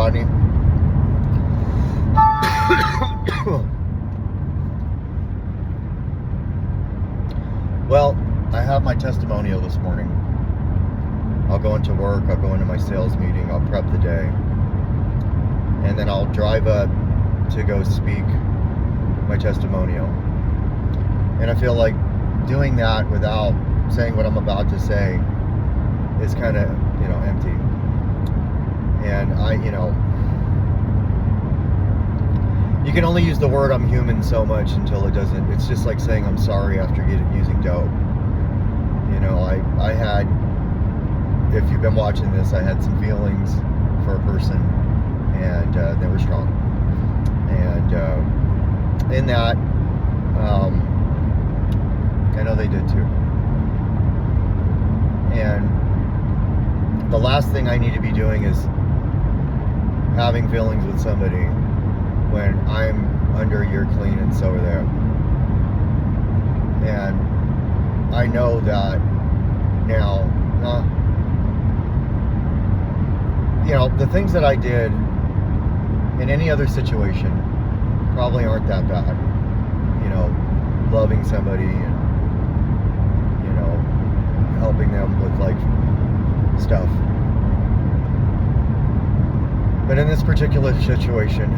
Rodney. Well, I have my testimonial this morning. I'll go into work, I'll go into my sales meeting, I'll prep the day, and then I'll drive up to go speak my testimonial. And I feel like doing that without saying what I'm about to say is kind of, empty. And you can only use the word I'm human so much until it doesn't. It's just like saying I'm sorry after using dope. I had, if you've been watching this, I had some feelings for a person, and they were strong. And in that, I know they did too. And the last thing I need to be doing is having feelings with somebody when I'm under your clean and so are they. And I know that now, the things that I did in any other situation probably aren't that bad. Loving somebody and, helping them with like stuff. But in this particular situation,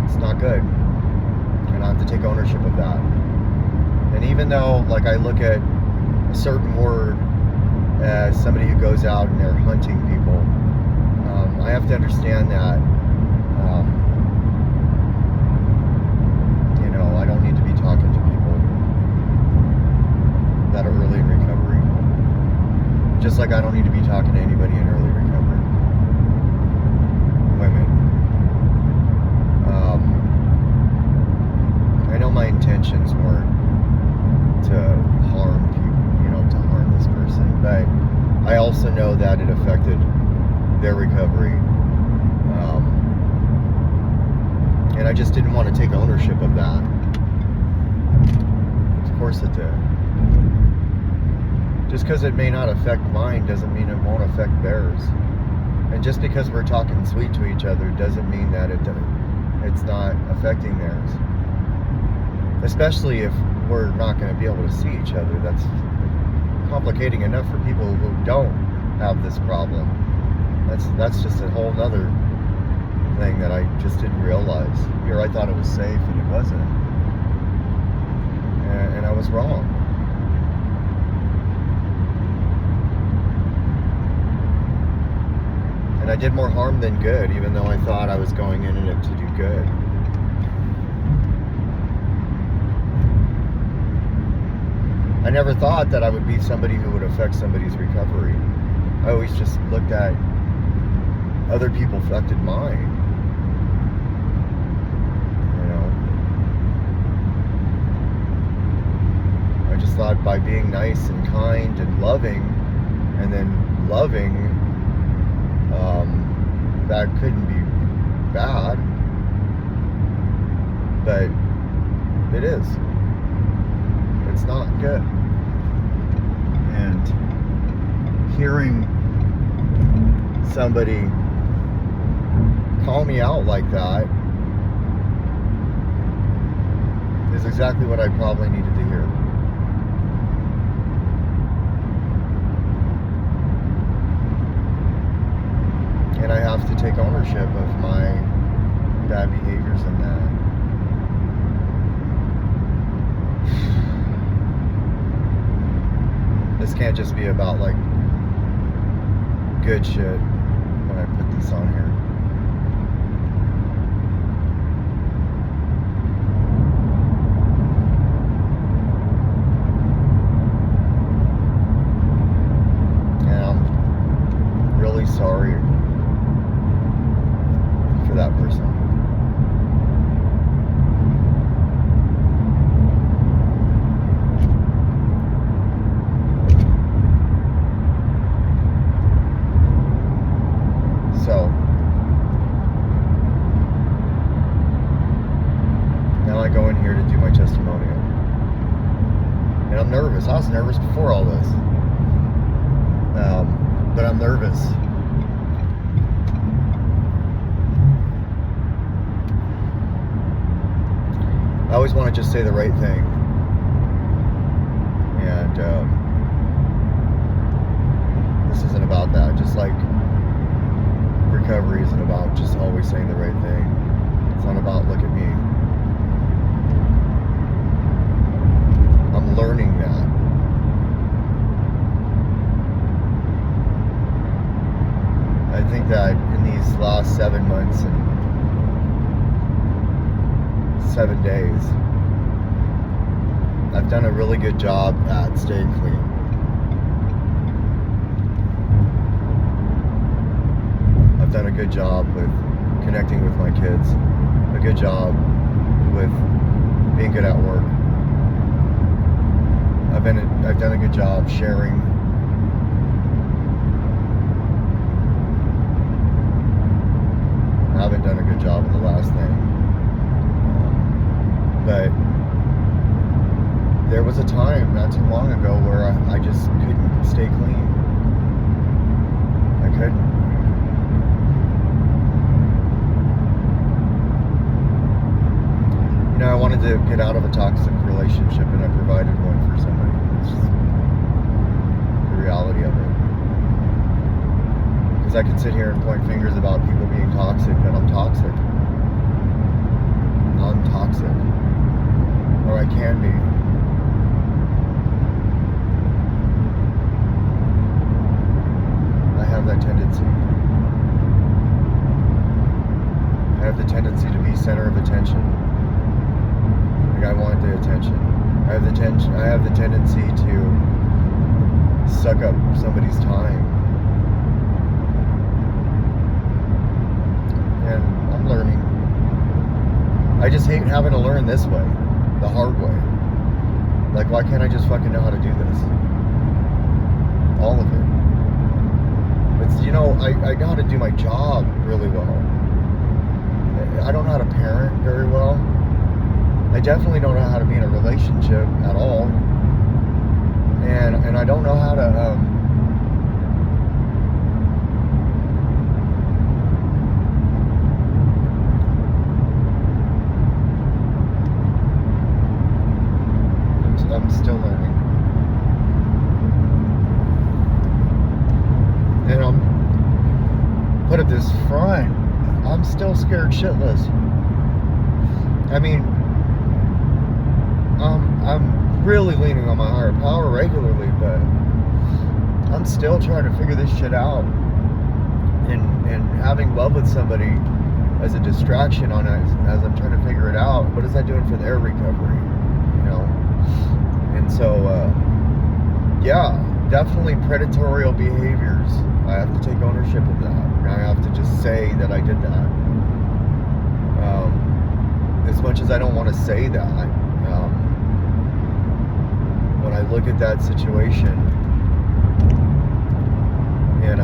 it's not good. And I have to take ownership of that. And even though, like, I look at a certain word as somebody who goes out and they're hunting people, I have to understand that, I don't need to be talking to people that are early in recovery. Just like I don't need to be talking to anybody in early recovery. Women. I know my intentions weren't to harm people, to harm this person, but I also know that it affected their recovery. And I just didn't want to take ownership of that. Of course it did. Just because it may not affect mine doesn't mean it won't affect theirs. And just because we're talking sweet to each other doesn't mean that it's not affecting theirs. Especially if we're not going to be able to see each other. That's complicating enough for people who don't have this problem. That's just a whole nother thing that I just didn't realize. Here I thought it was safe and it wasn't. And I was wrong. And I did more harm than good, even though I thought I was going in it to do good. I never thought that I would be somebody who would affect somebody's recovery. I always just looked at other people affected mine. I just thought by being nice and kind and loving, and then loving, that couldn't be bad. But it is. It's not good. And hearing somebody call me out like that is exactly what I probably needed to hear. And I have to take ownership of my bad behaviors in that. This can't just be about like good shit when I put this on here. And I'm really sorry for that person. So now I go in here to do my testimonial, and I'm nervous. I was nervous before all this, but I'm nervous. always want to just say the right thing. And this isn't about that. Just like recovery isn't about just always saying the right thing. It's not about look at me. I'm learning that. I think that in these last 7 months and 7 days, I've done a really good job at staying clean. I've done a good job with connecting with my kids, a good job with being good at work. I've done a good job sharing. I haven't done a good job in the last thing, but there was a time not too long ago where I just couldn't stay clean. I couldn't. You know, I wanted to get out of a toxic relationship, and I provided one for somebody. It's just the reality of it. Because I can sit here and point fingers about people being toxic, but I'm toxic. I'm toxic. Or I can be. I have that tendency. I have the tendency to be center of attention. Like I want the attention. I have the tendency to suck up somebody's time. And I'm learning. I just hate having to learn this way, the hard way. Like, why can't I just fucking know how to do this? All of it. It's, you know, I know how to do my job really well. I don't know how to parent very well. I definitely don't know how to be in a relationship at all. And I don't know how to I'm still learning. And I'm put at this front, I'm still scared shitless. I mean, I'm really leaning on my higher power regularly, but I'm still trying to figure this shit out. And having love with somebody as a distraction on it, as I'm trying to figure it out, what is that doing for their recovery? You know? And so, yeah, definitely predatory behaviors. I have to take ownership of that. I have to just say that I did that. As much as I don't want to say that, when I look at that situation and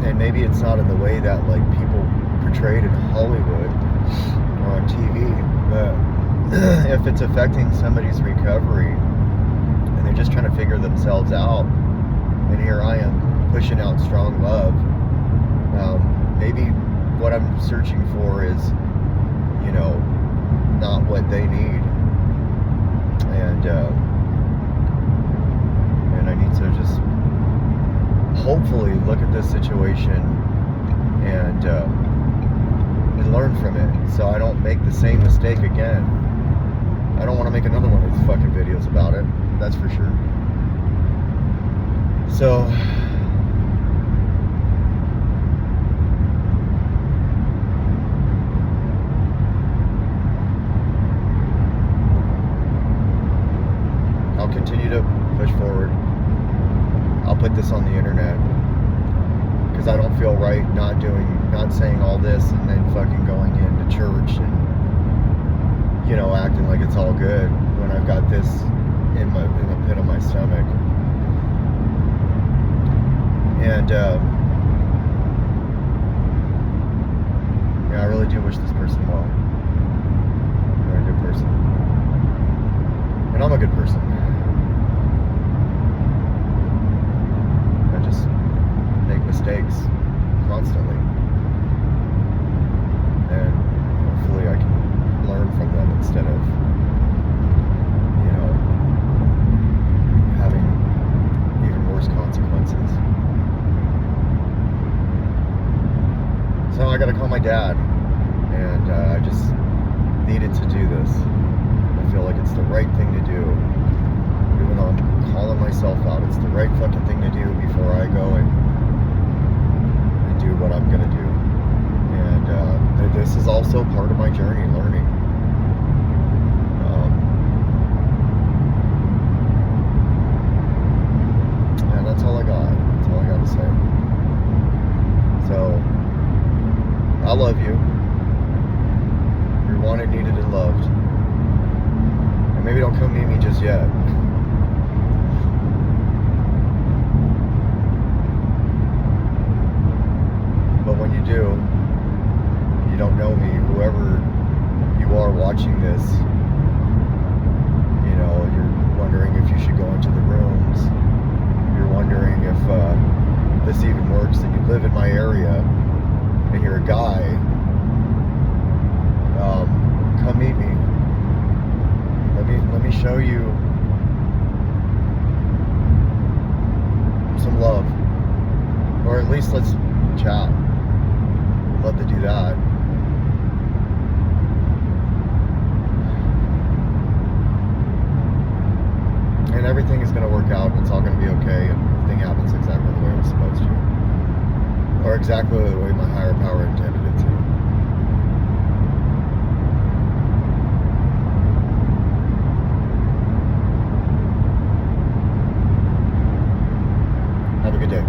and maybe it's not in the way that like people portrayed in Hollywood or on TV, but if it's affecting somebody's recovery and they're just trying to figure themselves out, and here I am pushing out strong love, maybe what I'm searching for is, you know, not what they need, and I need to just hopefully look at this situation and learn from it, so I don't make the same mistake again. I don't want to make another one of these fucking videos about it, that's for sure. So I'll continue to push forward. I'll put this on the internet because I don't feel right not saying all this and then fucking going into church and, you know, acting like it's all good when I've got this in the pit of my stomach. And yeah, I really do wish this person well. They're a good person, and I'm a good person. dad, and I just needed to do this. I feel like it's the right thing to do, even though I'm calling myself out. It's the right fucking thing to do before I go and do what I'm gonna do. And this is also part of my journey, learning. And that's all I got. That's all I got to say. So, I love you. You're wanted, needed, and loved. And maybe don't come meet me just yet. But when you do, you don't know me, whoever you are watching this, you know, you're wondering if you should go into the rooms. You're wondering if this even works, and you live in my area, and you're a guy. Come meet me. Let me show you some love, or at least let's chat. I'd love to do that. And everything is going to work out, and it's all going to be okay, and everything happens exactly the way it was supposed to, or exactly the way my higher power intended it to. Have a good day.